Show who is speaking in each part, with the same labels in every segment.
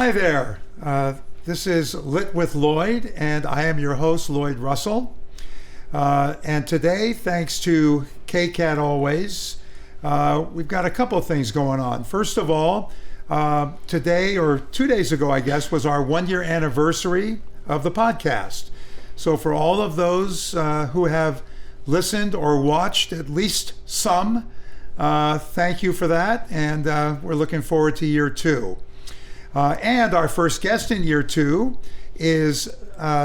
Speaker 1: Hi there. This is Lit with Lloyd, and I am your host, Lloyd Russell. And today, thanks to KCAT Always, we've got a couple of things going on. First of all, today, or 2 days ago, I guess, was our 1-year anniversary of the podcast. So for all of those who have listened or watched at least some, thank you for that, and we're looking forward to year 2. And our first guest in year 2 is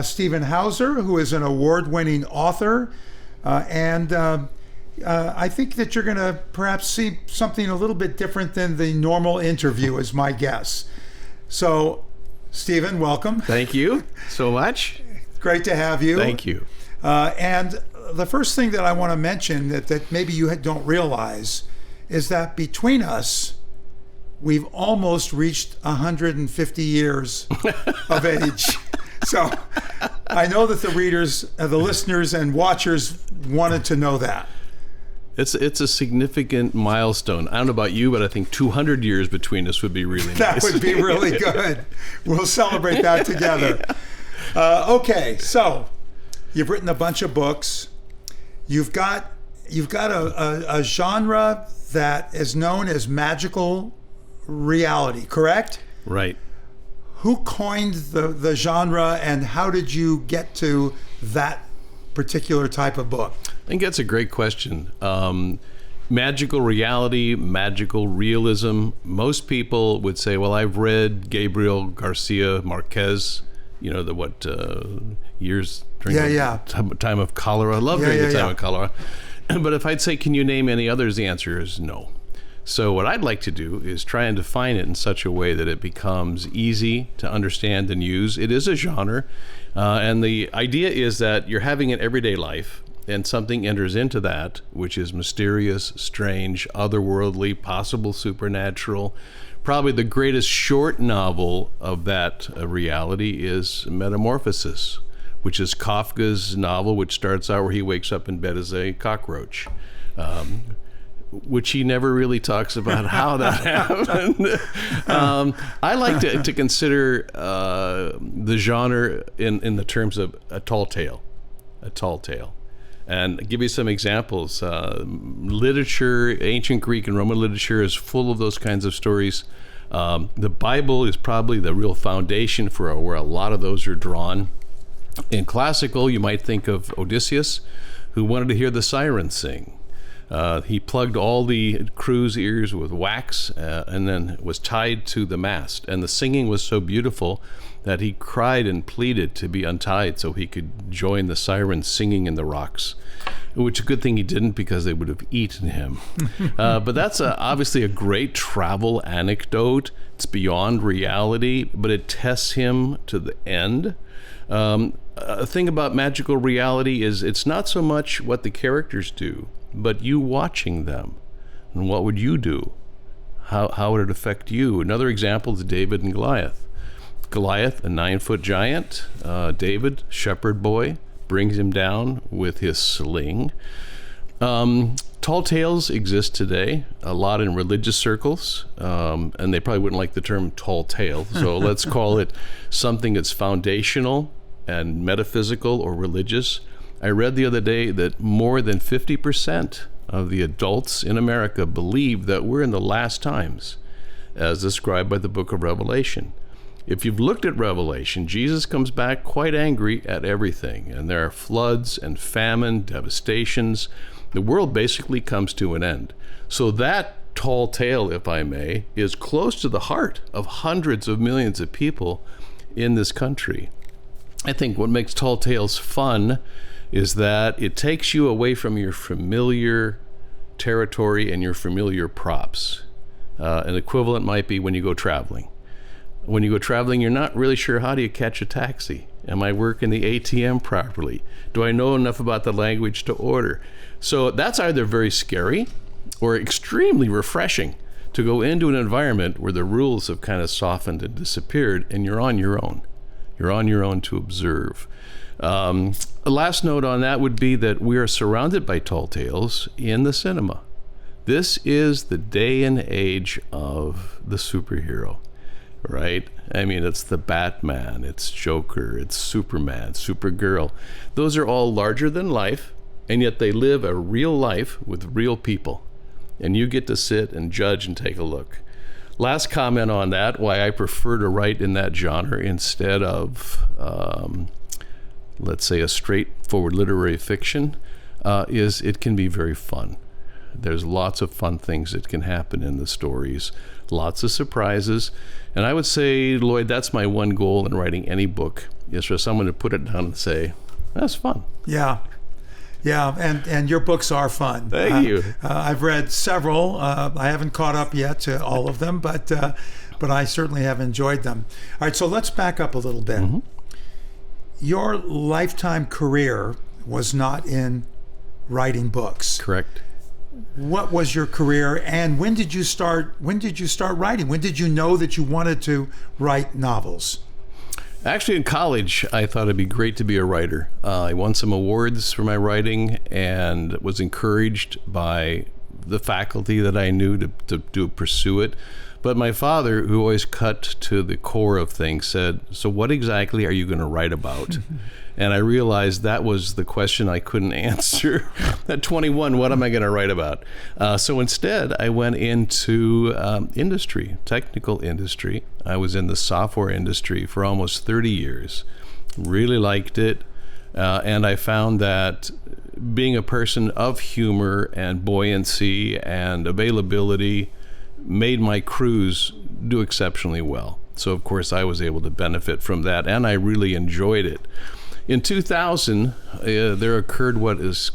Speaker 1: Stephen Hauser, who is an award-winning author, and I think that you're going to perhaps see something a little bit different than the normal interview, is my guess. So, Stephen, welcome.
Speaker 2: Thank you so much.
Speaker 1: Great to have you.
Speaker 2: Thank you.
Speaker 1: And the first thing that I want to mention that maybe you don't realize is that between us, we've almost reached 150 years of age. So I know that the readers, the listeners and watchers wanted to know that.
Speaker 2: It's a significant milestone. I don't know about you, but I think 200 years between us would be really nice.
Speaker 1: That would be really good. We'll celebrate that together. Okay, so you've written a bunch of books. You've got a genre that is known as magical reality, correct?
Speaker 2: Right.
Speaker 1: Who coined the genre, and how did you get to that particular type of book?
Speaker 2: I think that's a great question. Magical reality, magical realism. Most people would say, well, I've read Gabriel Garcia Marquez, years during the time of cholera. I love during the time of cholera. But if I'd say, can you name any others? The answer is no. So what I'd like to do is try and define it in such a way that it becomes easy to understand and use. It is a genre, and the idea is that you're having an everyday life, and something enters into that, which is mysterious, strange, otherworldly, possible supernatural. Probably the greatest short novel of that reality is Metamorphosis, which is Kafka's novel, which starts out where he wakes up in bed as a cockroach. Which he never really talks about how that happened. I like to consider the genre in the terms of a tall tale. And give you some examples. Literature, ancient Greek and Roman literature is full of those kinds of stories. The Bible is probably the real foundation for where a lot of those are drawn. In classical, you might think of Odysseus, who wanted to hear the sirens sing. He plugged all the crew's ears with wax and then was tied to the mast. And the singing was so beautiful that he cried and pleaded to be untied so he could join the sirens singing in the rocks, which is a good thing he didn't, because they would have eaten him. But that's obviously a great travel anecdote. It's beyond reality, but it tests him to the end. A thing about magical reality is it's not so much what the characters do, but you watching them. And what would you do? How would it affect you? Another example is David and Goliath. Goliath, a 9-foot giant. David, shepherd boy, brings him down with his sling. Tall tales exist today, a lot in religious circles, and they probably wouldn't like the term tall tale, so let's call it something that's foundational and metaphysical or religious. I read the other day that more than 50% of the adults in America believe that we're in the last times, as described by the book of Revelation. If you've looked at Revelation, Jesus comes back quite angry at everything, and there are floods and famine, devastations. The world basically comes to an end. So that tall tale, if I may, is close to the heart of hundreds of millions of people in this country. I think what makes tall tales fun is that it takes you away from your familiar territory and your familiar props. An equivalent might be when you go traveling. When you go traveling, you're not really sure, how do you catch a taxi? Am I working the ATM properly? Do I know enough about the language to order? So that's either very scary or extremely refreshing to go into an environment where the rules have kind of softened and disappeared, and you're on your own. You're on your own to observe. A last note on that would be that we are surrounded by tall tales in the cinema. This is the day and age of the superhero. right? I mean, it's the Batman, it's Joker, it's Superman, Supergirl. Those are all larger than life, and yet they live a real life with real people. And you get to sit and judge and take a look. Last comment on that, why I prefer to write in that genre instead of, let's say, a straightforward literary fiction, is it can be very fun. There's lots of fun things that can happen in the stories, lots of surprises. And I would say, Lloyd, that's my one goal in writing any book, is for someone to put it down and say, that's fun.
Speaker 1: Yeah. Yeah, and your books are fun.
Speaker 2: Thank you.
Speaker 1: I've read several. I haven't caught up yet to all of them, but I certainly have enjoyed them. All right, so let's back up a little bit. Mm-hmm. Your lifetime career was not in writing books.
Speaker 2: Correct.
Speaker 1: What was your career, and when did you start writing? When did you know that you wanted to write novels?
Speaker 2: Actually, in college, I thought it'd be great to be a writer. I won some awards for my writing and was encouraged by the faculty that I knew to pursue it. But my father, who always cut to the core of things, said, so what exactly are you going to write about? And I realized that was the question I couldn't answer. At 21, what am I going to write about? So instead, I went into industry, technical industry. I was in the software industry for almost 30 years. Really liked it. And I found that being a person of humor and buoyancy and availability made my crews do exceptionally well. So, of course, I was able to benefit from that, and I really enjoyed it. In 2000, there occurred what is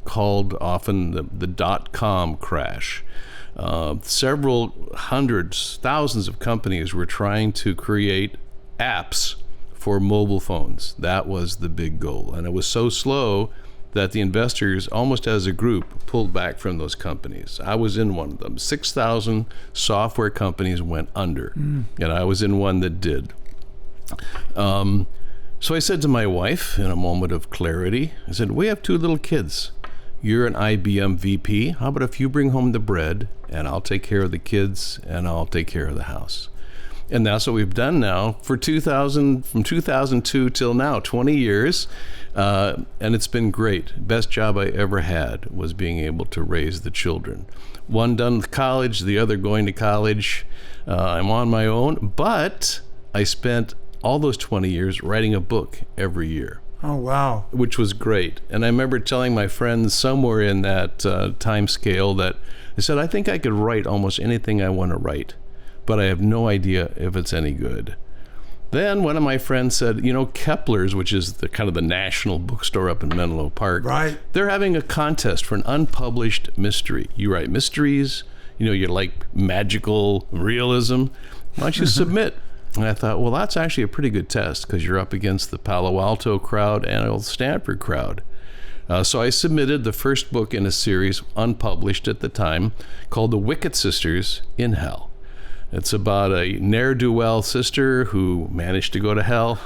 Speaker 2: called often the dot-com crash. Several hundreds, thousands of companies were trying to create apps for mobile phones. That was the big goal. And it was so slow that the investors, almost as a group, pulled back from those companies. I was in one of them. 6,000 software companies went under, and I was in one that did. So I said to my wife, in a moment of clarity, I said, we have 2 little kids. You're an IBM VP. How about if you bring home the bread, and I'll take care of the kids, and I'll take care of the house? And that's what we've done now for from 2002 till now, 20 years. And it's been great. Best job I ever had was being able to raise the children. One done with college, the other going to college. I'm on my own, but I spent all those 20 years writing a book every year.
Speaker 1: Oh, wow.
Speaker 2: Which was great. And I remember telling my friends somewhere in that time scale that I said, I think I could write almost anything I want to write, but I have no idea if it's any good. Then one of my friends said, Keplers, which is the kind of the national bookstore up in Menlo Park,
Speaker 1: right? They're
Speaker 2: having a contest for an unpublished mystery. You write mysteries, you like magical realism. Why don't you submit? And I thought, well, that's actually a pretty good test because you're up against the Palo Alto crowd and the Stanford crowd. So I submitted the first book in a series, unpublished at the time, called The Wickett Sisters in Hell. It's about a ne'er-do-well sister who managed to go to hell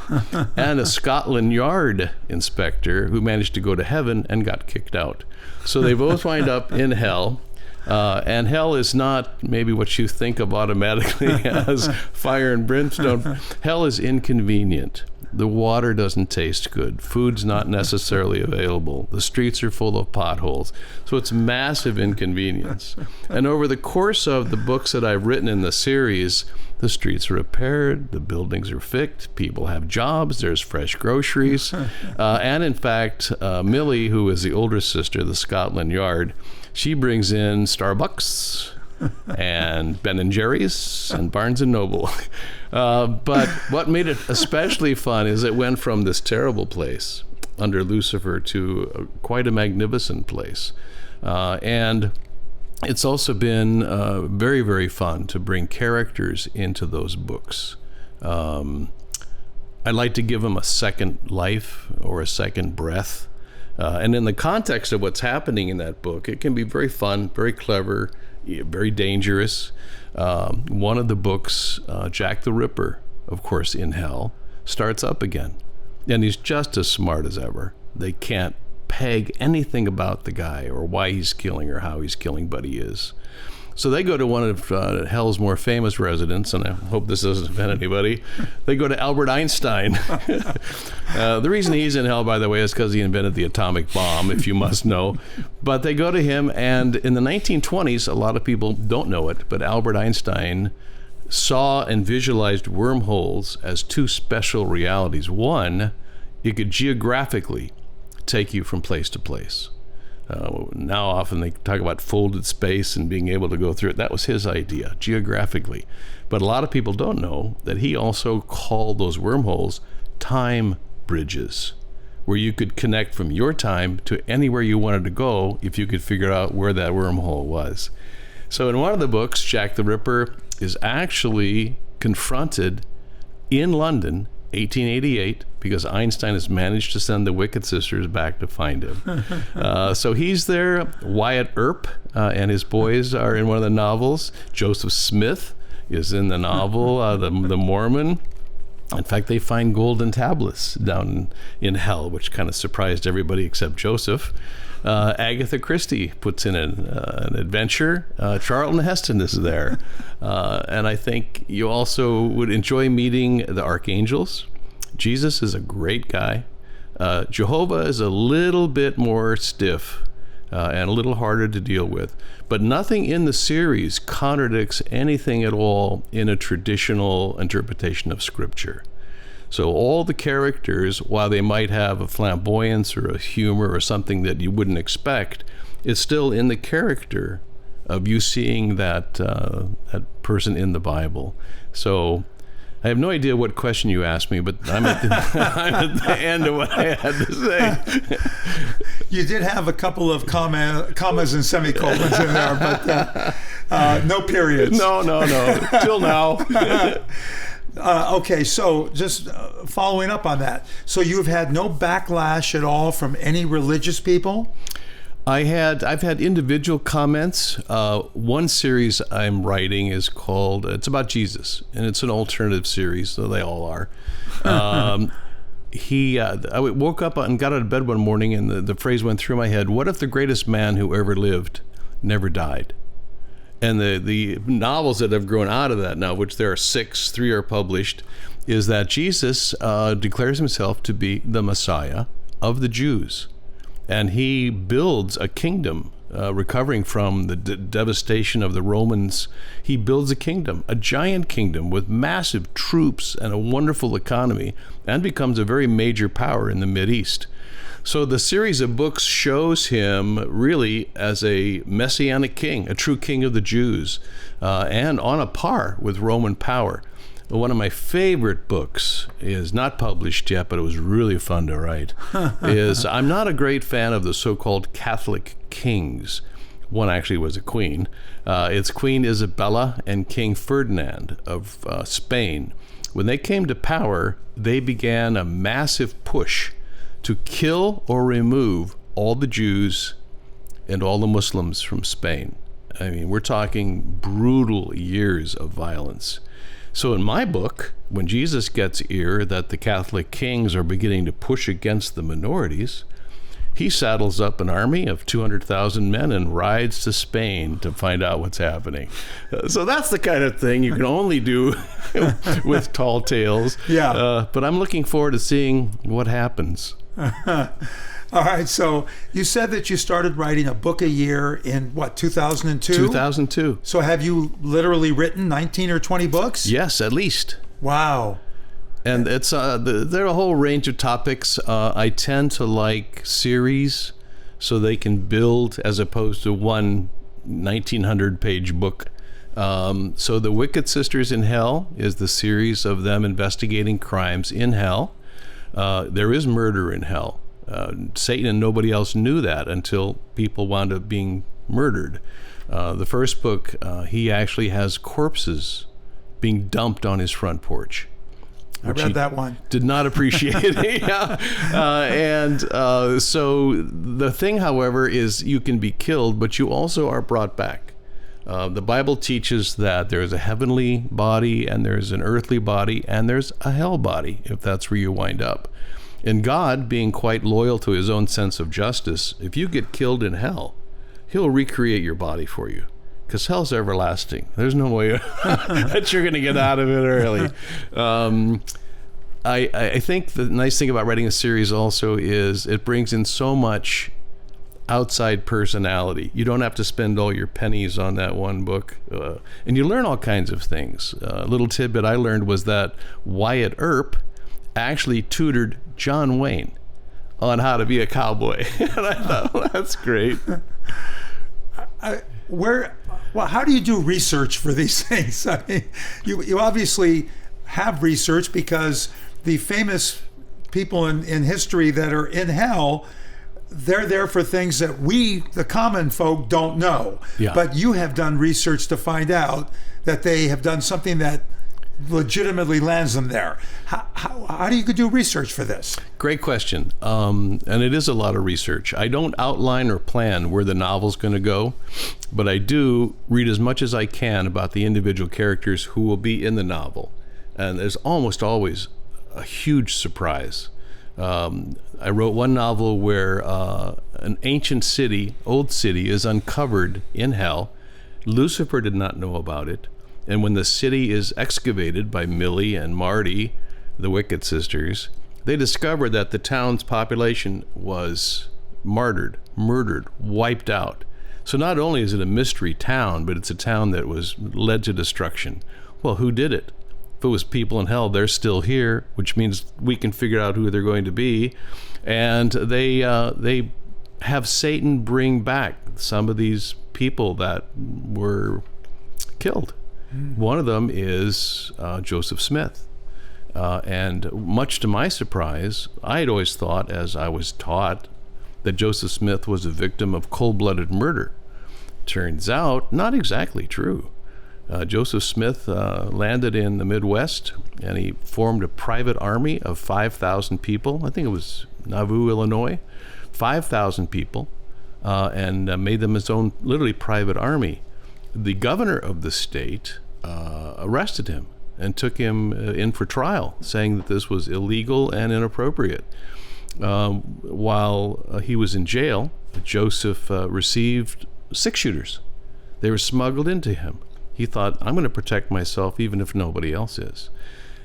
Speaker 2: and a Scotland Yard inspector who managed to go to heaven and got kicked out. So they both wind up in hell. And hell is not maybe what you think of automatically as fire and brimstone. Hell is inconvenient. The water doesn't taste good. Food's not necessarily available. The streets are full of potholes. So it's massive inconvenience. And over the course of the books that I've written in the series, the streets are repaired, the buildings are fixed, people have jobs, there's fresh groceries. And in fact, Millie, who is the older sister of the Scotland Yard, she brings in Starbucks and Ben & Jerry's and Barnes & Noble. But what made it especially fun is it went from this terrible place under Lucifer to quite a magnificent place. And it's also been very, very fun to bring characters into those books. I like to give them a second life or a second breath. And in the context of what's happening in that book, it can be very fun, very clever, very dangerous. One of the books, Jack the Ripper, of course, in hell, starts up again. And he's just as smart as ever. They can't peg anything about the guy or why he's killing or how he's killing, but he is. So they go to one of hell's more famous residents, and I hope this doesn't offend anybody. They go to Albert Einstein. The reason he's in hell, by the way, is because he invented the atomic bomb, if you must know. But they go to him, and in the 1920s, a lot of people don't know it, but Albert Einstein saw and visualized wormholes as two special realities. One, it could geographically take you from place to place. Now often they talk about folded space and being able to go through it. That was his idea, geographically. But a lot of people don't know that he also called those wormholes time bridges, where you could connect from your time to anywhere you wanted to go if you could figure out where that wormhole was. So in one of the books, Jack the Ripper is actually confronted in London, 1888, because Einstein has managed to send the Wickett Sisters back to find him. So he's there. Wyatt Earp and his boys are in one of the novels. Joseph Smith is in the novel, the Mormon. In fact, they find golden tablets down in hell, which kind of surprised everybody except Joseph. Agatha Christie puts in an adventure. Charlton Heston is there. And I think you also would enjoy meeting the Archangels. Jesus is a great guy. Jehovah is a little bit more stiff and a little harder to deal with. But nothing in the series contradicts anything at all in a traditional interpretation of Scripture. So all the characters, while they might have a flamboyance or a humor or something that you wouldn't expect, is still in the character of you seeing that person in the Bible. So I have no idea what question you asked me, but I'm at the end of what I had to say.
Speaker 1: You did have a couple of commas and semicolons in there, but no periods.
Speaker 2: No. Till now.
Speaker 1: Okay, so just following up on that. So you've had no backlash at all from any religious people?
Speaker 2: I've had individual comments. One series I'm writing is called, it's about Jesus, and it's an alternative series, so they all are. I woke up and got out of bed one morning, and the phrase went through my head, what if the greatest man who ever lived never died? And the novels that have grown out of that now, which there are 6, 3 are published, is that Jesus declares himself to be the Messiah of the Jews. And he builds a kingdom, recovering from the devastation of the Romans. He builds a kingdom, a giant kingdom with massive troops and a wonderful economy, and becomes a very major power in the Mideast. So the series of books shows him really as a messianic king, a true king of the Jews, and on a par with Roman power. One of my favorite books is not published yet, but it was really fun to write, is I'm not a great fan of the so-called Catholic kings. One actually was a queen. It's Queen Isabella and King Ferdinand of Spain. When they came to power, they began a massive push to kill or remove all the Jews and all the Muslims from Spain. I mean, we're talking brutal years of violence. So in my book, when Jesus gets ear that the Catholic kings are beginning to push against the minorities, he saddles up an army of 200,000 men and rides to Spain to find out what's happening. So that's the kind of thing you can only do with tall tales.
Speaker 1: Yeah.
Speaker 2: But I'm looking forward to seeing what happens.
Speaker 1: All right, so you said that you started writing a book a year in, 2002?
Speaker 2: 2002.
Speaker 1: So have you literally written 19 or 20 books?
Speaker 2: Yes, at least.
Speaker 1: Wow.
Speaker 2: And it's there are a whole range of topics. I tend to like series so they can build as opposed to one 1,900-page book. So the Wickett Sisters in Hell is the series of them investigating crimes in hell. There is murder in hell. Satan and nobody else knew that until people wound up being murdered. The first book, he actually has corpses being dumped on his front porch.
Speaker 1: I read that one.
Speaker 2: Did not appreciate it. Yeah. So the thing, however, is you can be killed, but you also are brought back. The Bible teaches that there's a heavenly body and there's an earthly body and there's a hell body, if that's where you wind up. And God, being quite loyal to his own sense of justice, if you get killed in hell, he'll recreate your body for you. because hell's everlasting. There's no way that you're going to get out of it early. I think the nice thing about writing a series also is it brings in so much outside personality. You don't have to spend all your pennies on that one book. And you learn all kinds of things. A little tidbit I learned was that Wyatt Earp actually tutored John Wayne on how to be a cowboy. And I thought, well, that's great.
Speaker 1: How do you do research for these things? I mean, you obviously have research because the famous people in history that are in hell, they're there for things that we, the common folk, don't know.
Speaker 2: Yeah.
Speaker 1: But you have done research to find out that they have done something that legitimately lands them there. How do you do research for this?
Speaker 2: Great question. And it is a lot of research. I don't outline or plan where the novel's going to go, but I do read as much as I can about the individual characters who will be in the novel. And there's almost always a huge surprise. I wrote one novel where an ancient city, old city, is uncovered in hell. Lucifer did not know about it. And when the city is excavated by Millie and Marty, the Wickett Sisters, they discover that the town's population was murdered, wiped out. So not only is it a mystery town, but it's a town that was led to destruction. Well, who did it? If it was people in hell, they're still here, which means we can figure out who they're going to be. And they have Satan bring back some of these people that were killed. One of them is Joseph Smith. And much to my surprise, I had always thought, as I was taught, that Joseph Smith was a victim of cold-blooded murder. Turns out, not exactly true. Joseph Smith landed in the Midwest, and he formed a private army of 5,000 people. I think it was Nauvoo, Illinois. 5,000 people, and made them his own, literally, private army. The governor of the state arrested him and took him in for trial, saying that this was illegal and inappropriate. While he was in jail, Joseph received 6-shooters. They were smuggled into him. He thought, I'm going to protect myself even if nobody else is.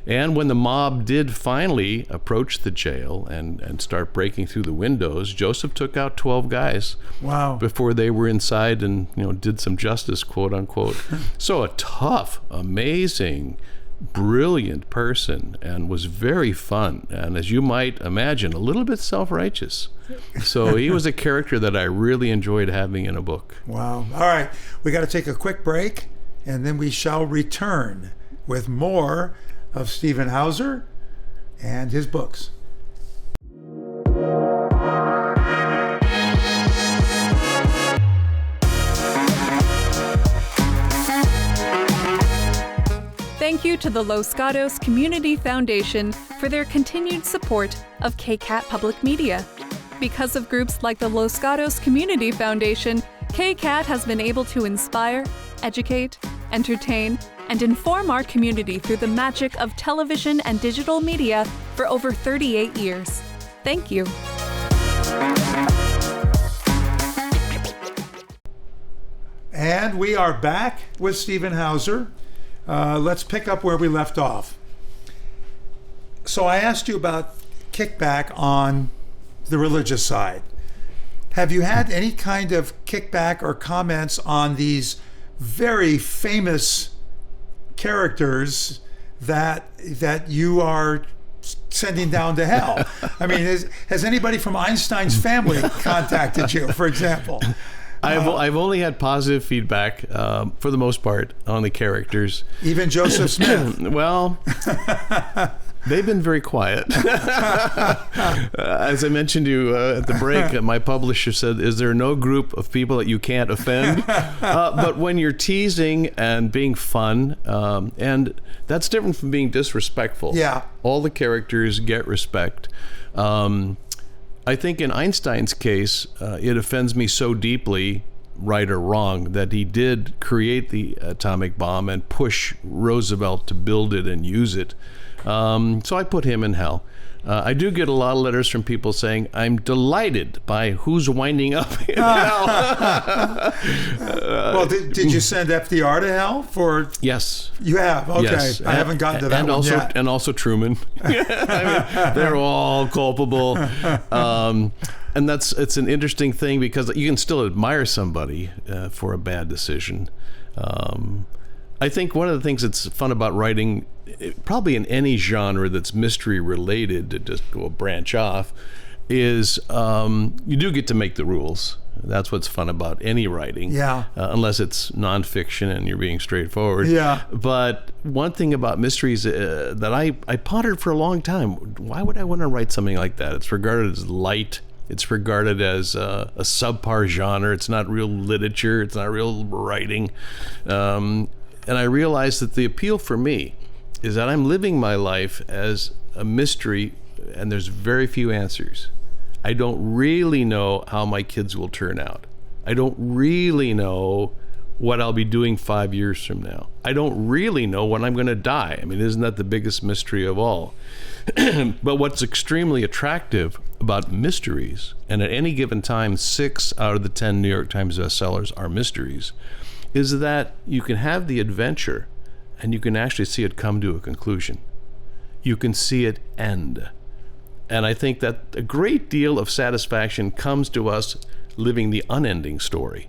Speaker 2: And when the mob did finally approach the jail and start breaking through the windows, Joseph took out 12 guys.
Speaker 1: Wow.
Speaker 2: Before they were inside and did some justice, quote unquote. So a tough, amazing, brilliant person, and was very fun. And as you might imagine, a little bit self-righteous. So he was a character that I really enjoyed having in a book.
Speaker 1: Wow. All right. We got to take a quick break, and then we shall return with more of Stephen Hauser and his books.
Speaker 3: Thank you to the Los Gatos Community Foundation for their continued support of KCAT Public Media. Because of groups like the Los Gatos Community Foundation, KCAT has been able to inspire, educate, entertain, and inform our community through the magic of television and digital media for over 38 years. Thank you.
Speaker 1: And we are back with Stephen Hauser. Let's pick up where we left off. So I asked you about kickback on the religious side. Have you had any kind of kickback or comments on these very famous characters that you are sending down to hell? I mean, has anybody from Einstein's family contacted you, for example?
Speaker 2: I've only had positive feedback for the most part on the characters.
Speaker 1: Even Joseph Smith?
Speaker 2: Well, they've been very quiet. As I mentioned to you at the break, my publisher said, is there no group of people that you can't offend? But when you're teasing and being fun, and that's different from being disrespectful.
Speaker 1: Yeah.
Speaker 2: All the characters get respect. I think in Einstein's case, it offends me so deeply, right or wrong, that he did create the atomic bomb and push Roosevelt to build it and use it. So I put him in hell. I do get a lot of letters from people saying, I'm delighted by who's winding up in hell.
Speaker 1: Well, did you send FDR to hell for?
Speaker 2: Yes.
Speaker 1: You have? Okay.
Speaker 2: Yes.
Speaker 1: I haven't gotten to that
Speaker 2: and
Speaker 1: one
Speaker 2: also,
Speaker 1: yet.
Speaker 2: And also Truman. I mean, they're all culpable. And it's an interesting thing because you can still admire somebody for a bad decision. I think one of the things that's fun about writing, probably in any genre that's mystery related, to just go branch off, is you do get to make the rules. That's what's fun about any writing.
Speaker 1: Yeah.
Speaker 2: Unless it's nonfiction and you're being straightforward.
Speaker 1: Yeah.
Speaker 2: But one thing about mysteries that I pondered for a long time, why would I want to write something like that? It's regarded as light. It's regarded as a subpar genre. It's not real literature. It's not real writing. And I realized that the appeal for me is that I'm living my life as a mystery, and there's very few answers. I don't really know how my kids will turn out. I don't really know what I'll be doing 5 years from now. I don't really know when I'm going to die. I mean, isn't that the biggest mystery of all? But what's extremely attractive about mysteries, and at any given time, 6 out of the 10 New York Times bestsellers are mysteries, is that you can have the adventure and you can actually see it come to a conclusion. You can see it end. And I think that a great deal of satisfaction comes to us living the unending story,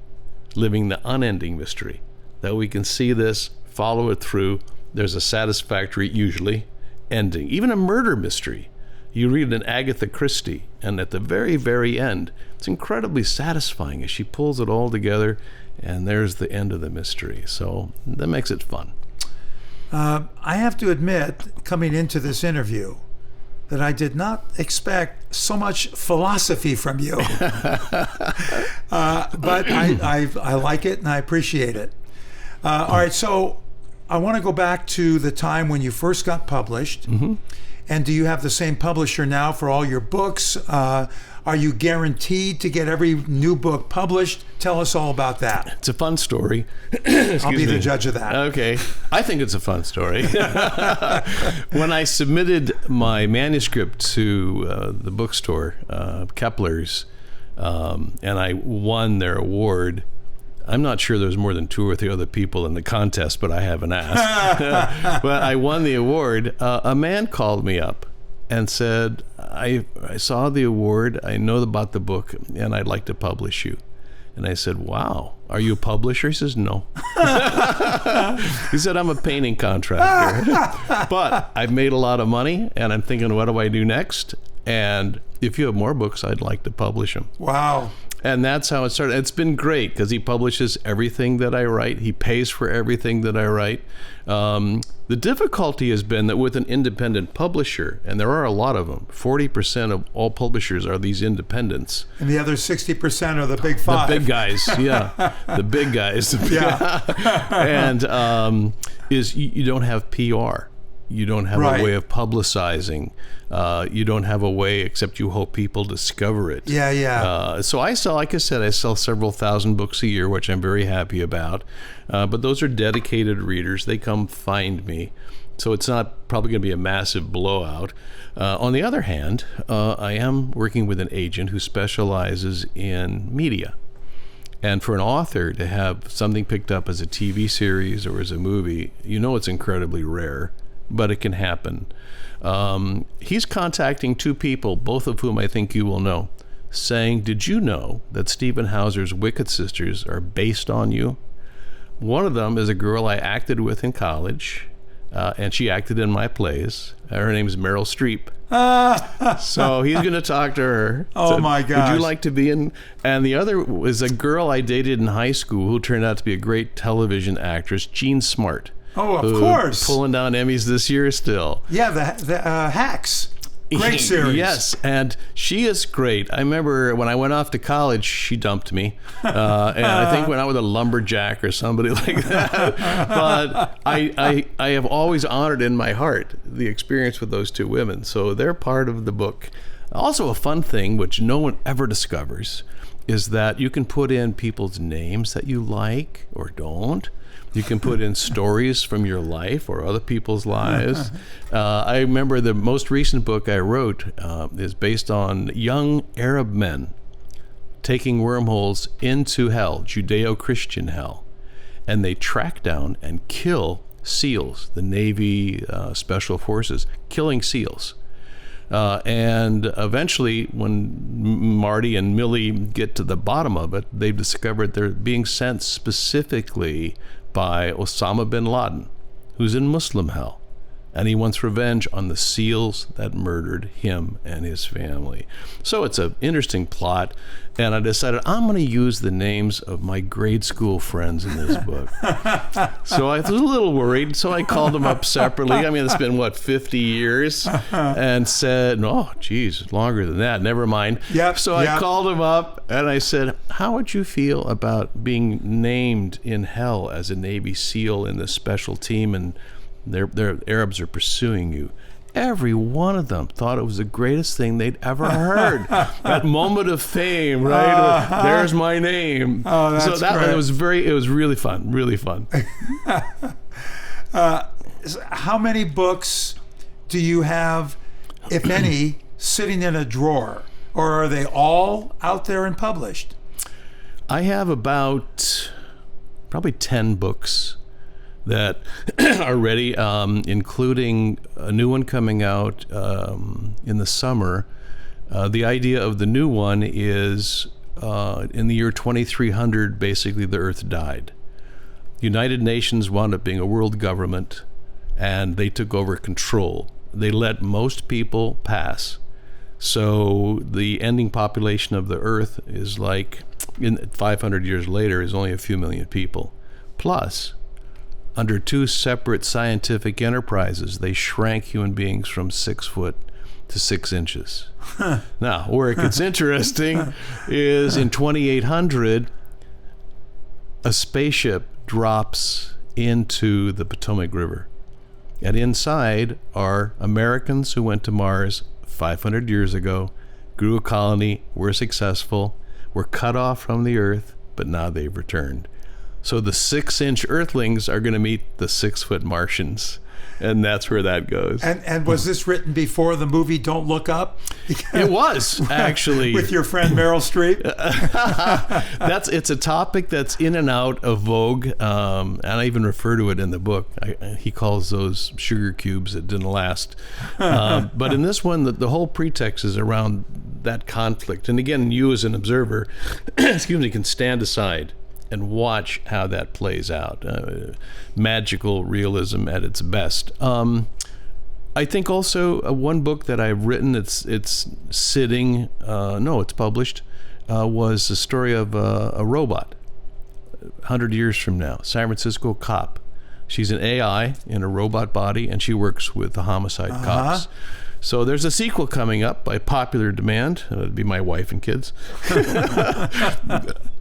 Speaker 2: living the unending mystery, that we can see this, follow it through. There's a satisfactory, usually, ending. Even a murder mystery. You read an Agatha Christie, and at the very, very end, it's incredibly satisfying as she pulls it all together, and there's the end of the mystery. So that makes it fun.
Speaker 1: I have to admit, coming into this interview, that I did not expect so much philosophy from you. But I like it and I appreciate it. All right, so I want to go back to the time when you first got published. Mm-hmm. And do you have the same publisher now for all your books? Are you guaranteed to get every new book published? Tell us all about that.
Speaker 2: It's a fun story.
Speaker 1: I'll be the judge of that.
Speaker 2: Okay. I think it's a fun story. When I submitted my manuscript to the bookstore, Keplers, and I won their award, I'm not sure there's more than 2 or 3 other people in the contest, but I haven't asked. But I won the award. A man called me up and said, I saw the award, I know about the book, and I'd like to publish you. And I said, wow, are you a publisher? He says, no. He said, I'm a painting contractor. But I've made a lot of money, and I'm thinking, what do I do next? And if you have more books, I'd like to publish them.
Speaker 1: Wow.
Speaker 2: And that's how it started. It's been great because he publishes everything that I write. He pays for everything that I write. The difficulty has been that with an independent publisher, and there are a lot of them, 40% of all publishers are these independents.
Speaker 1: And the other 60% are the big 5.
Speaker 2: The big guys, yeah. The big guys.
Speaker 1: Yeah.
Speaker 2: And is you don't have PR. You don't have a way of publicizing. You don't have a way, except you hope people discover it.
Speaker 1: Yeah, yeah.
Speaker 2: So I sell, like I said, I sell several thousand books a year, which I'm very happy about. But those are dedicated readers. They come find me. So it's not probably going to be a massive blowout. On the other hand, I am working with an agent who specializes in media. And for an author to have something picked up as a TV series or as a movie, you know it's incredibly rare, but it can happen. He's contacting 2 people, both of whom I think you will know, saying, did you know that Stephen Hauser's Wickett Sisters are based on you? One of them is a girl I acted with in college, and she acted in my plays. Her name is Meryl Streep. So he's going to talk to her.
Speaker 1: Oh, my gosh.
Speaker 2: Would you like to be in? And the other was a girl I dated in high school who turned out to be a great television actress, Jean Smart.
Speaker 1: Oh, of course.
Speaker 2: Pulling down Emmys this year still.
Speaker 1: Yeah, the Hacks. Great series.
Speaker 2: Yes, and she is great. I remember when I went off to college, she dumped me. And I think went out with a lumberjack or somebody like that. But I have always honored in my heart the experience with those 2 women. So they're part of the book. Also a fun thing, which no one ever discovers, is that you can put in people's names that you like or don't. You can put in stories from your life or other people's lives. I remember the most recent book I wrote is based on young Arab men taking wormholes into hell, Judeo-Christian hell, and they track down and kill SEALs, the Navy Special Forces, killing SEALs. And eventually, when Marty and Millie get to the bottom of it, they've discovered they're being sent specifically by Osama bin Laden, who's in Muslim hell. And he wants revenge on the SEALs that murdered him and his family. So it's an interesting plot. And I decided I'm going to use the names of my grade school friends in this book. So I was a little worried. So I called them up separately. I mean, it's been, 50 years? And said, oh, geez, longer than that. Never mind. So I called them up and I said, how would you feel about being named in hell as a Navy SEAL in this special team, and their Arabs are pursuing you? Every one of them thought it was the greatest thing they'd ever heard. That moment of fame, right? There's my name.
Speaker 1: Oh, that's
Speaker 2: so that
Speaker 1: great.
Speaker 2: It was really fun, really fun.
Speaker 1: How many books do you have, if any, sitting in a drawer? Or are they all out there and published?
Speaker 2: I have about probably 10 books that are ready, including a new one coming out in the summer. The idea of the new one is in the year 2300, basically the Earth died. The United Nations wound up being a world government, and they took over control. They let most people pass. So the ending population of the Earth is like, 500 years later, is only a few million people. Plus, under two separate scientific enterprises, they shrank human beings from 6 foot to 6 inches. Now, where it gets interesting is in 2800, a spaceship drops into the Potomac River. And inside are Americans who went to Mars 500 years ago, grew a colony, were successful, were cut off from the Earth, but now they've returned. So the 6-inch Earthlings are going to meet the 6-foot Martians, and that's where that goes.
Speaker 1: And was this written before the movie Don't Look Up?
Speaker 2: It was, actually.
Speaker 1: With your friend Meryl Streep?
Speaker 2: It's a topic that's in and out of vogue, and I even refer to it in the book. He calls those sugar cubes that didn't last. But in this one, the whole pretext is around that conflict. And again, you as an observer, can stand aside and watch how that plays out. Magical realism at its best. I think also one book that I've written, it's sitting, it's published, was the story of a robot 100 years from now, San Francisco cop. She's an AI in a robot body, and she works with the homicide cops. So there's a sequel coming up by popular demand. It'd be my wife and kids.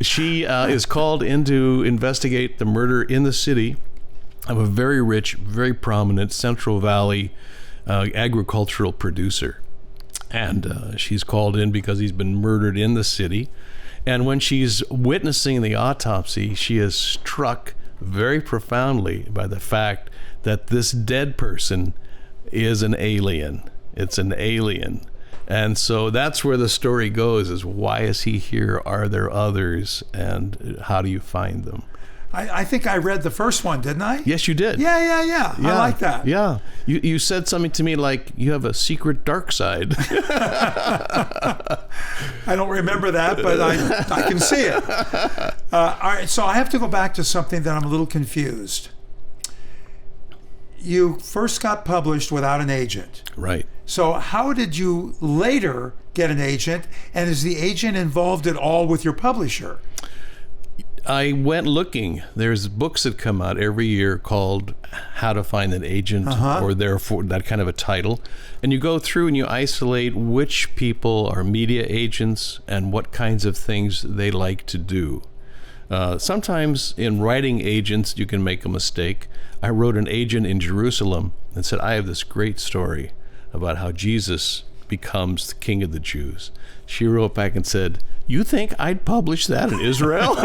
Speaker 2: She is called in to investigate the murder in the city of a very rich, very prominent Central Valley agricultural producer. And she's called in because he's been murdered in the city. And when she's witnessing the autopsy, she is struck very profoundly by the fact that this dead person is an alien. It's an alien. And so that's where the story goes, is why is he here? Are there others? And how do you find them?
Speaker 1: I think I read the first one, didn't I?
Speaker 2: Yes, you did.
Speaker 1: Yeah. I like that.
Speaker 2: Yeah. You said something to me like, you have a secret dark side.
Speaker 1: I don't remember that, but I can see it. All right, so I have to go back to something that I'm a little confused. You first got published without an agent.
Speaker 2: Right.
Speaker 1: So how did you later get an agent, and is the agent involved at all with your publisher?
Speaker 2: I went looking. There's books that come out every year called How to Find an Agent, or therefore that kind of a title. And you go through and you isolate which people are media agents and what kinds of things they like to do. Sometimes in writing agents, you can make a mistake. I wrote an agent in Jerusalem and said, I have this great story about how Jesus becomes the king of the Jews. She wrote back and said, "You think I'd publish that in Israel?"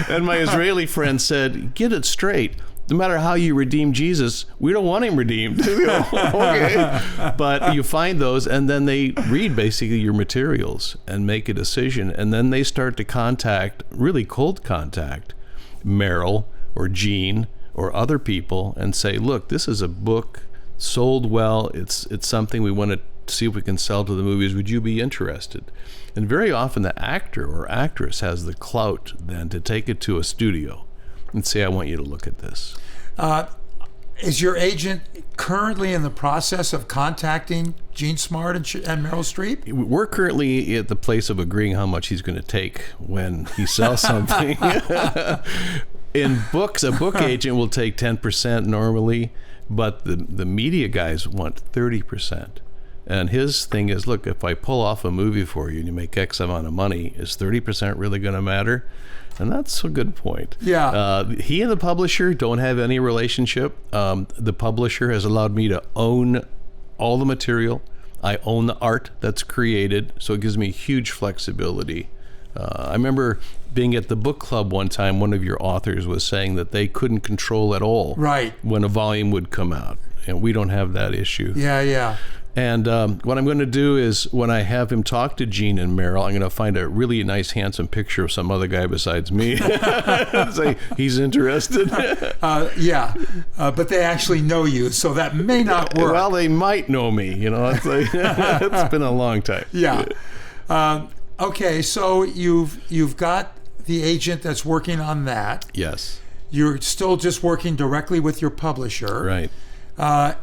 Speaker 2: And my Israeli friend said, "Get it straight. No matter how you redeem Jesus, we don't want him redeemed." Okay. But you find those, and then they read basically your materials and make a decision. And then they start to contact, really cold contact, Merrill or Gene or other people and say, "Look, this is a book sold well. It's something we want to see if we can sell to the movies. Would you be interested?" And very often the actor or actress has the clout then to take it to a studio and say, "I want you to look at this."
Speaker 1: Is your agent currently in the process of contacting Gene Smart and Meryl Streep?
Speaker 2: We're currently at the place of agreeing how much he's going to take when he sells something. In books, a book agent will take 10% normally, but the media guys want 30%. And his thing is, look, if I pull off a movie for you and you make X amount of money, is 30% really going to matter? And that's a good point.
Speaker 1: Yeah.
Speaker 2: He and the publisher don't have any relationship. The publisher has allowed me to own all the material. I own the art that's created, so it gives me huge flexibility. I remember being at the book club one time, one of your authors was saying that they couldn't control at all when a volume would come out. And we don't have that issue.
Speaker 1: Yeah.
Speaker 2: And what I'm going to do is when I have him talk to Gene and Meryl, I'm going to find a really nice, handsome picture of some other guy besides me. Say, he's interested.
Speaker 1: But they actually know you, so that may not work.
Speaker 2: Well, they might know me. It's like, it's been a long time.
Speaker 1: Yeah. Okay, so you've got the agent that's working on that.
Speaker 2: Yes.
Speaker 1: You're still just working directly with your publisher.
Speaker 2: Right.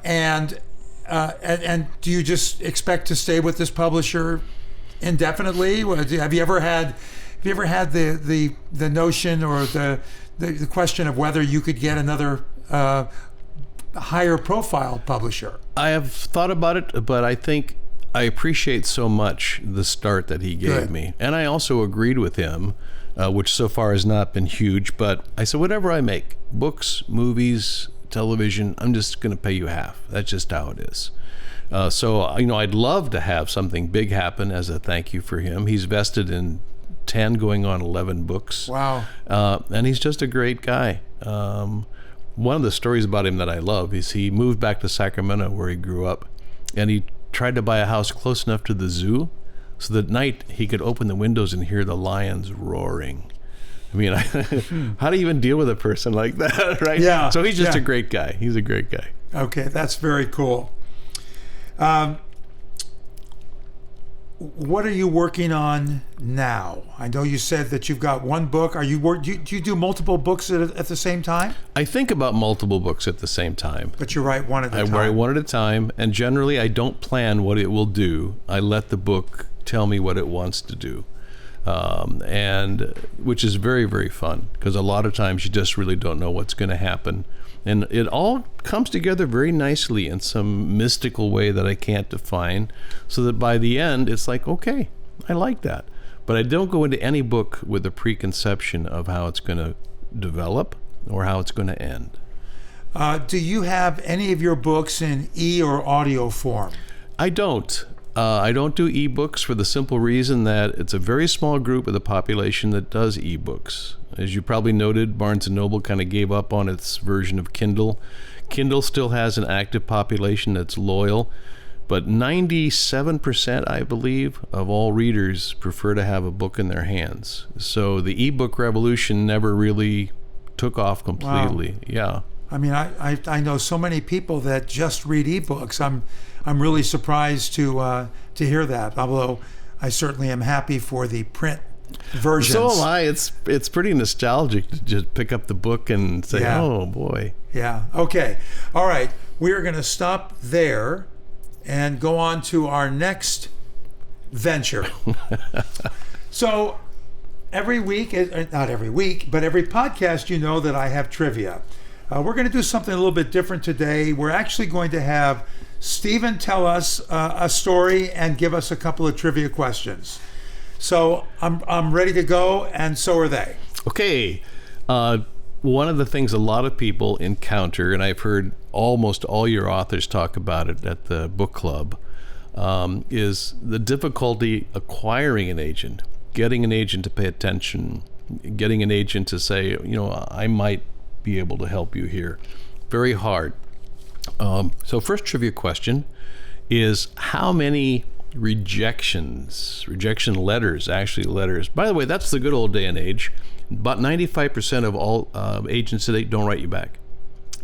Speaker 1: And do you just expect to stay with this publisher indefinitely? Have you ever had the notion or the question of whether you could get another higher profile publisher?
Speaker 2: I have thought about it, but I think I appreciate so much the start that he gave me. And I also agreed with him, which so far has not been huge, but I said, whatever I make, books, movies, television, I'm just going to pay you half. That's just how it is. So I'd love to have something big happen as a thank you for him. He's vested in 10 going on 11 books.
Speaker 1: Wow.
Speaker 2: And he's just a great guy. One of the stories about him that I love is he moved back to Sacramento where he grew up, and he tried to buy a house close enough to the zoo so that at night he could open the windows and hear the lions roaring. I mean, how do you even deal with a person like that, right?
Speaker 1: Yeah.
Speaker 2: So he's just a great guy. He's a great guy.
Speaker 1: Okay, that's very cool. What are you working on now? I know you said that you've got one book. Do you do multiple books at the same time?
Speaker 2: I think about multiple books at the same time.
Speaker 1: But you write one at a time.
Speaker 2: I write one at a time, and generally I don't plan what it will do. I let the book tell me what it wants to do. And which is very, very fun, because a lot of times you just really don't know what's going to happen. And it all comes together very nicely in some mystical way that I can't define, so that by the end it's like, okay, I like that. But I don't go into any book with a preconception of how it's going to develop or how it's going to end.
Speaker 1: Do you have any of your books in e or audio form?
Speaker 2: I don't. I don't do ebooks for the simple reason that it's a very small group of the population that does ebooks. As you probably noted, Barnes & Noble kind of gave up on its version of Kindle. Kindle still has an active population that's loyal, but 97%, I believe, of all readers prefer to have a book in their hands. So the ebook revolution never really took off completely. Wow. Yeah.
Speaker 1: I mean, I know so many people that just read ebooks. I'm really surprised to hear that. Although I certainly am happy for the print versions.
Speaker 2: So am I. It's pretty nostalgic to just pick up the book and say, "Oh boy."
Speaker 1: Yeah. Okay. All right. We are going to stop there and go on to our next venture. So every week, not every week, but every podcast, you know that I have trivia. We're going to do something a little bit different today. We're actually going to have Stephen tell us a story and give us a couple of trivia questions. So I'm ready to go, and so are they.
Speaker 2: Okay. One of the things a lot of people encounter, and I've heard almost all your authors talk about it at the book club, is the difficulty acquiring an agent, getting an agent to pay attention, getting an agent to say, I might be able to help you here. Very hard. So first trivia question is, how many rejection letters, by the way, that's the good old day and age. About 95% of all agents today don't write you back.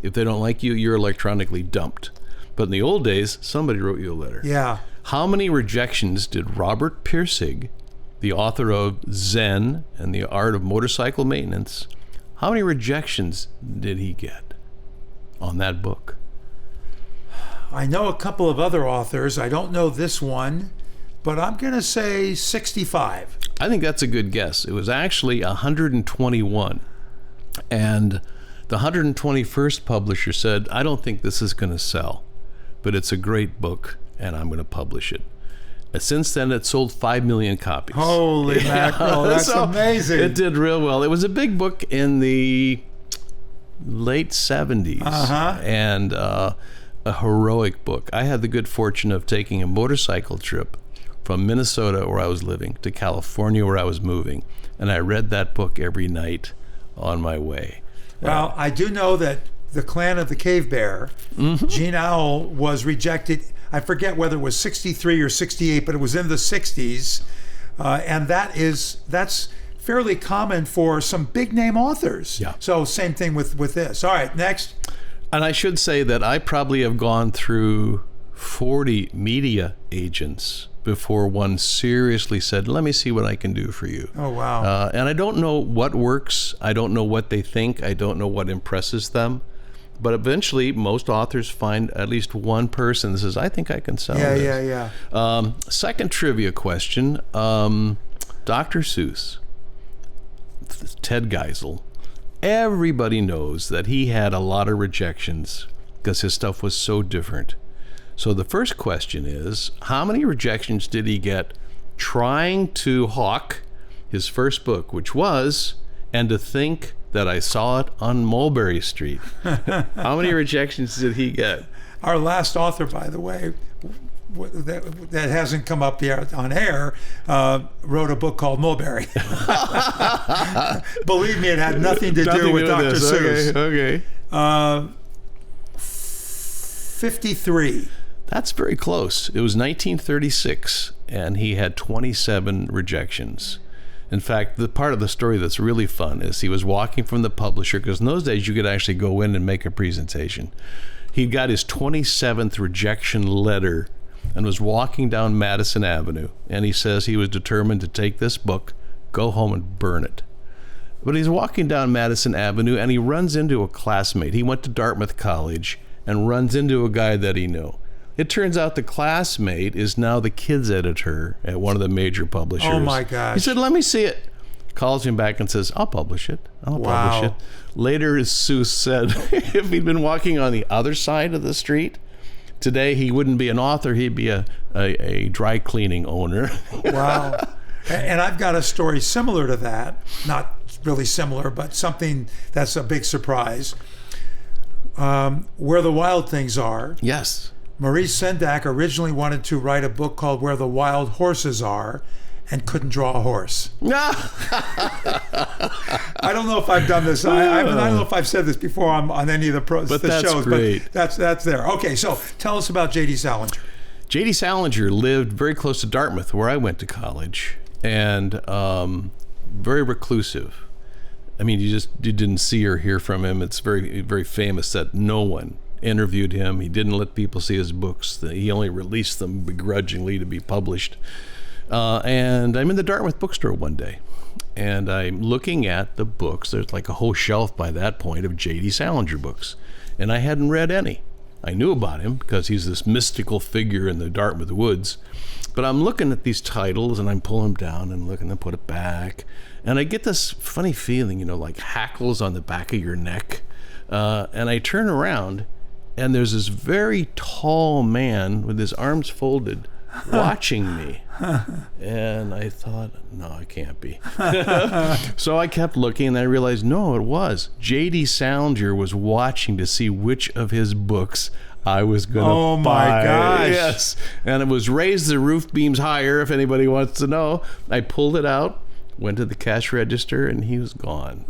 Speaker 2: If they don't like you, you're electronically dumped. But in the old days, somebody wrote you a letter.
Speaker 1: Yeah.
Speaker 2: How many rejections did Robert Pirsig, the author of Zen and the Art of Motorcycle Maintenance, how many rejections did he get on that book?
Speaker 1: I know a couple of other authors. I don't know this one, but I'm going to say 65.
Speaker 2: I think that's a good guess. It was actually 121. And the 121st publisher said, I don't think this is going to sell, but it's a great book, and I'm going to publish it. And since then, it sold 5 million copies.
Speaker 1: Holy mackerel, that's amazing.
Speaker 2: It did real well. It was a big book in the late 70s, and a heroic book. I had the good fortune of taking a motorcycle trip from Minnesota, where I was living, to California, where I was moving, and I read that book every night on my way.
Speaker 1: Well, I do know that the Clan of the Cave Bear, Gene Owl, was rejected. I forget whether it was 63 or 68, but it was in the 60s. And that's fairly common for some big name authors.
Speaker 2: Yeah.
Speaker 1: So same thing with this. All right, next.
Speaker 2: And I should say that I probably have gone through 40 media agents before one seriously said, let me see what I can do for you.
Speaker 1: Oh, wow.
Speaker 2: And I don't know what works. I don't know what they think. I don't know what impresses them. But eventually, most authors find at least one person that says, I think I can sell this.
Speaker 1: Yeah.
Speaker 2: Second trivia question. Dr. Seuss, Ted Geisel, everybody knows that he had a lot of rejections because his stuff was so different. So the first question is, how many rejections did he get trying to hawk his first book, which was And to Think That I Saw It on Mulberry Street? How many rejections did he get?
Speaker 1: Our last author, by the way, that hasn't come up yet on air, wrote a book called Mulberry. Believe me, it had nothing to do with Dr. Seuss.
Speaker 2: Okay.
Speaker 1: 53.
Speaker 2: That's very close. It was 1936, and he had 27 rejections. In fact, the part of the story that's really fun is he was walking from the publisher, because in those days you could actually go in and make a presentation. He got his 27th rejection letter and was walking down Madison Avenue, and he says he was determined to take this book, go home and burn it. But he's walking down Madison Avenue, and he runs into a classmate. He went to Dartmouth College and runs into a guy that he knew. It turns out the classmate is now the kids editor at one of the major publishers.
Speaker 1: Oh my gosh.
Speaker 2: He said, let me see it. Calls him back and says, I'll publish it. Publish it. Later, as Seuss said, if he'd been walking on the other side of the street, today he wouldn't be an author, he'd be a dry cleaning owner.
Speaker 1: Wow. And I've got a story similar to that. Not really similar, but something that's a big surprise. Where the Wild Things Are.
Speaker 2: Yes.
Speaker 1: Maurice Sendak originally wanted to write a book called Where the Wild Horses Are and couldn't draw a horse. I don't know if I've done this. I don't know if I've said this before on any of the shows,
Speaker 2: great.
Speaker 1: But that's there. Okay, so tell us about J.D. Salinger.
Speaker 2: J.D. Salinger lived very close to Dartmouth, where I went to college, and very reclusive. I mean, you didn't see or hear from him. It's very, very famous that no one interviewed him. He didn't let people see his books. He only released them begrudgingly to be published. And I'm in the Dartmouth bookstore one day, and I'm looking at the books. There's like a whole shelf by that point of J.D. Salinger books, and I hadn't read any. I knew about him because he's this mystical figure in the Dartmouth woods, but I'm looking at these titles, and I'm pulling them down and looking to put it back, and I get this funny feeling, like hackles on the back of your neck, and I turn around, and there's this very tall man with his arms folded watching me. And I thought, no, it can't be. So I kept looking, and I realized, no, it was. J.D. Salinger was watching to see which of his books I was going to buy.
Speaker 1: Oh, my gosh.
Speaker 2: Yes. And it was Raise the Roof Beams Higher, if anybody wants to know. I pulled it out, went to the cash register, and he was gone.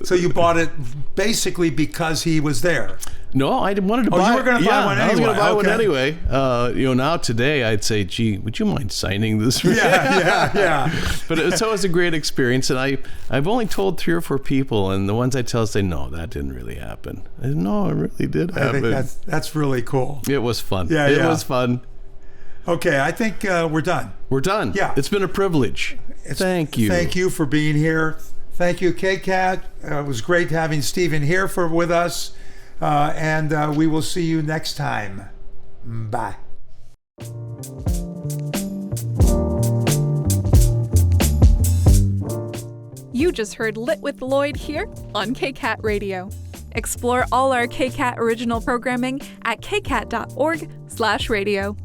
Speaker 1: So you bought it basically because he was there.
Speaker 2: No, I wanted to buy it.
Speaker 1: You were going to buy one anyway.
Speaker 2: I was going to buy one
Speaker 1: Okay.
Speaker 2: anyway. Now today I'd say, gee, would you mind signing this?
Speaker 1: Yeah.
Speaker 2: But it was a great experience, and I've only told 3 or 4 people, and the ones I tell say, no, that didn't really happen. I said, no, it really did happen.
Speaker 1: I think that's really cool.
Speaker 2: It was fun.
Speaker 1: It
Speaker 2: was fun.
Speaker 1: Okay, I think we're done.
Speaker 2: We're done.
Speaker 1: Yeah.
Speaker 2: It's been a privilege. Thank you.
Speaker 1: Thank you for being here. Thank you, KCAT. It was great having Stephen here with us. And we will see you next time. Bye.
Speaker 3: You just heard Lit with Lloyd here on KCAT Radio. Explore all our KCAT original programming at kcat.org/radio.